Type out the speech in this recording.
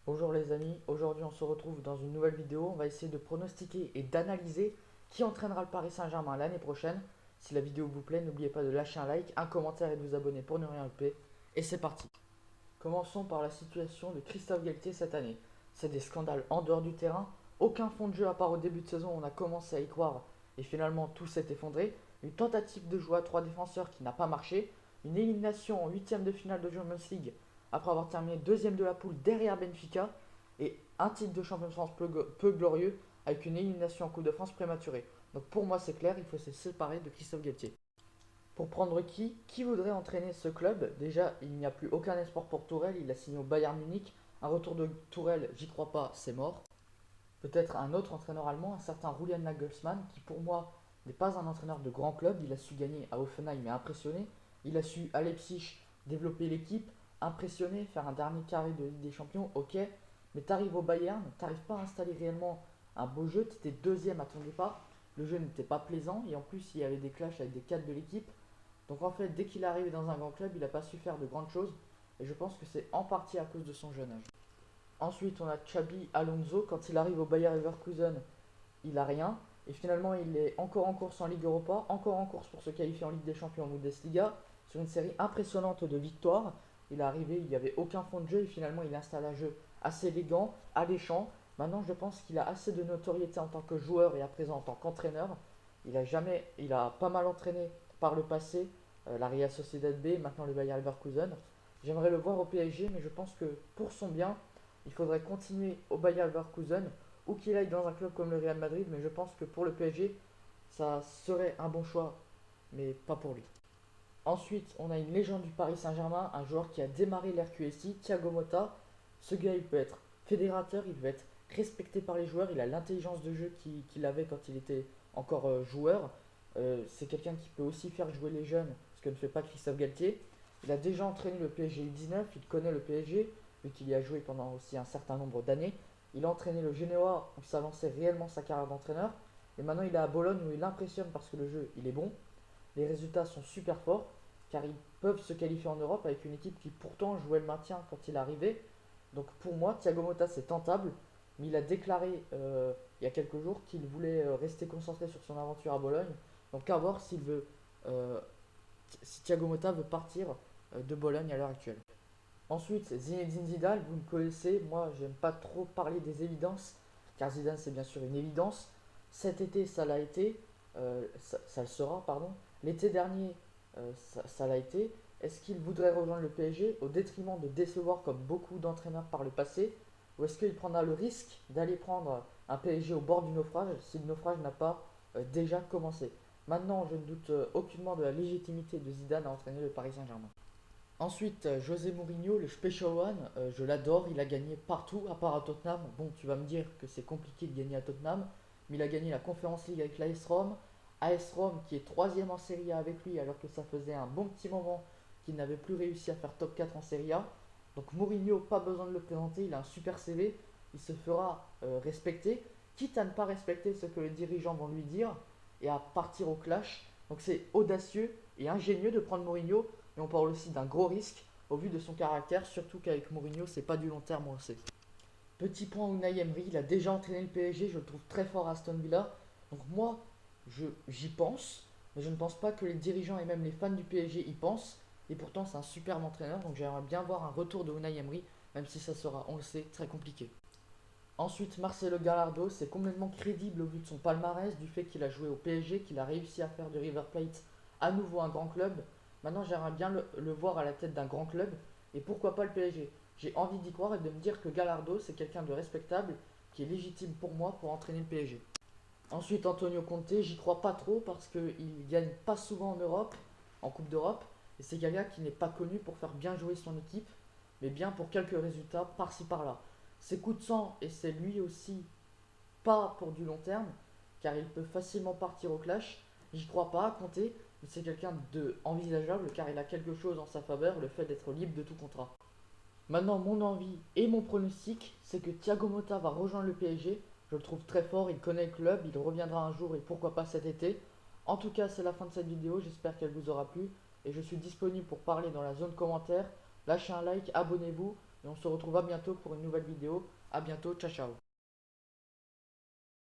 Bonjour les amis, aujourd'hui on se retrouve dans une nouvelle vidéo. On va essayer de pronostiquer et d'analyser qui entraînera le Paris Saint-Germain l'année prochaine. Si la vidéo vous plaît, n'oubliez pas de lâcher un like, un commentaire et de vous abonner pour ne rien louper. Et c'est parti. Commençons par la situation de Christophe Galtier cette année. C'est des scandales en dehors du terrain, aucun fond de jeu à part au début de saison, on a commencé à y croire et finalement tout s'est effondré. Une tentative de jouer à trois défenseurs qui n'a pas marché, une élimination en huitième de finale de Champions League après avoir terminé deuxième de la poule derrière Benfica et un titre de champion de France peu glorieux avec une élimination en Coupe de France prématurée. Donc pour moi c'est clair, il faut se séparer de Christophe Galtier. Pour prendre qui voudrait entraîner ce club? Déjà, il n'y a plus aucun espoir pour Tourelle, il a signé au Bayern Munich. Un retour de Tourelle, j'y crois pas, c'est mort. Peut-être un autre entraîneur allemand, un certain Julian Nagelsmann, qui pour moi n'est pas un entraîneur de grand club. Il a su gagner à Hoffenheim et impressionner. Il a su à Leipzig développer l'équipe, impressionner, faire un dernier carré de Ligue des Champions, ok. Mais t'arrives au Bayern, t'arrives pas à installer réellement un beau jeu, t'étais deuxième à ton départ. Le jeu n'était pas plaisant et en plus il y avait des clashs avec des cadres de l'équipe. Donc en fait, dès qu'il est arrivé dans un grand club, il n'a pas su faire de grandes choses. Et je pense que c'est en partie à cause de son jeune âge. Ensuite, on a Xabi Alonso. Quand il arrive au Bayer Leverkusen, il a rien. Et finalement, il est encore en course en Ligue Europa, encore en course pour se qualifier en Ligue des Champions en Bundesliga, sur une série impressionnante de victoires. Il est arrivé, il n'y avait aucun fond de jeu et finalement il installe un jeu assez élégant, alléchant. Maintenant, je pense qu'il a assez de notoriété en tant que joueur et à présent en tant qu'entraîneur. Il a pas mal entraîné par le passé la Real Sociedad B, maintenant le Bayer Leverkusen. J'aimerais le voir au PSG, mais je pense que pour son bien, il faudrait continuer au Bayer Leverkusen ou qu'il aille dans un club comme le Real Madrid, mais je pense que pour le PSG, ça serait un bon choix, mais pas pour lui. Ensuite, on a une légende du Paris Saint-Germain, un joueur qui a démarré l'RQSI, Thiago Motta. Ce gars, il peut être fédérateur, il peut être respecté par les joueurs, il a l'intelligence de jeu qu'il avait quand il était encore joueur. C'est quelqu'un qui peut aussi faire jouer les jeunes, ce que ne fait pas Christophe Galtier. Il a déjà entraîné le PSG U19, il connaît le PSG, vu qu'il y a joué pendant aussi un certain nombre d'années. Il a entraîné le Genoa, où ça lançait réellement sa carrière d'entraîneur. Et maintenant, il est à Bologne, où il impressionne parce que le jeu, il est bon. Les résultats sont super forts car ils peuvent se qualifier en Europe avec une équipe qui pourtant jouait le maintien quand il est arrivé. Donc pour moi, Thiago Motta c'est tentable, mais il a déclaré il y a quelques jours qu'il voulait rester concentré sur son aventure à Bologne. Donc à voir s'il veut, euh, si Thiago Motta veut partir de Bologne à l'heure actuelle. Ensuite, Zinedine Zidane, vous me connaissez, moi j'aime pas trop parler des évidences, car Zidane c'est bien sûr une évidence. Cet été ça l'a été, ça le sera, pardon. L'été dernier ça l'a été. Est-ce qu'il voudrait rejoindre le PSG au détriment de décevoir comme beaucoup d'entraîneurs par le passé? Ou est-ce qu'il prendra le risque d'aller prendre un PSG au bord du naufrage si le naufrage n'a pas déjà commencé? Maintenant, je ne doute aucunement de la légitimité de Zidane à entraîner le Paris Saint-Germain. Ensuite, José Mourinho, le Special One, je l'adore, il a gagné partout à part à Tottenham. Bon, tu vas me dire que c'est compliqué de gagner à Tottenham, mais il a gagné la Conference League avec l'AS Rome. AS Rome qui est troisième en Serie A avec lui alors que ça faisait un bon petit moment qu'il n'avait plus réussi à faire top 4 en Serie A. Donc Mourinho, pas besoin de le présenter, il a un super CV, il se fera respecter, quitte à ne pas respecter ce que les dirigeants vont lui dire et à partir au clash. Donc c'est audacieux et ingénieux de prendre Mourinho, mais on parle aussi d'un gros risque au vu de son caractère, surtout qu'avec Mourinho, c'est pas du long terme, on le sait. Petit point Unai Emery, il a déjà entraîné le PSG, je le trouve très fort à Aston Villa. Donc moi, j'y pense, mais je ne pense pas que les dirigeants et même les fans du PSG y pensent. Et pourtant, c'est un superbe entraîneur, donc j'aimerais bien voir un retour de Unai Emery, même si ça sera, on le sait, très compliqué. Ensuite, Marcelo Gallardo, c'est complètement crédible au vu de son palmarès, du fait qu'il a joué au PSG, qu'il a réussi à faire de River Plate à nouveau un grand club. Maintenant, j'aimerais bien le voir à la tête d'un grand club, et pourquoi pas le PSG. J'ai envie d'y croire et de me dire que Gallardo, c'est quelqu'un de respectable, qui est légitime pour moi pour entraîner le PSG. Ensuite, Antonio Conte, j'y crois pas trop parce qu'il gagne pas souvent en Europe, en Coupe d'Europe, et c'est quelqu'un qui n'est pas connu pour faire bien jouer son équipe, mais bien pour quelques résultats par-ci par-là. Ses coups de sang, et c'est lui aussi pas pour du long terme, car il peut facilement partir au clash. J'y crois pas à compter, mais c'est quelqu'un de envisageable car il a quelque chose en sa faveur, le fait d'être libre de tout contrat. Maintenant, mon envie et mon pronostic, c'est que Thiago Motta va rejoindre le PSG. Je le trouve très fort, il connaît le club, il reviendra un jour et pourquoi pas cet été. En tout cas, c'est la fin de cette vidéo, j'espère qu'elle vous aura plu et je suis disponible pour parler dans la zone commentaire. Lâchez un like, abonnez-vous, Et on se retrouvera bientôt pour une nouvelle vidéo. À bientôt, ciao ciao.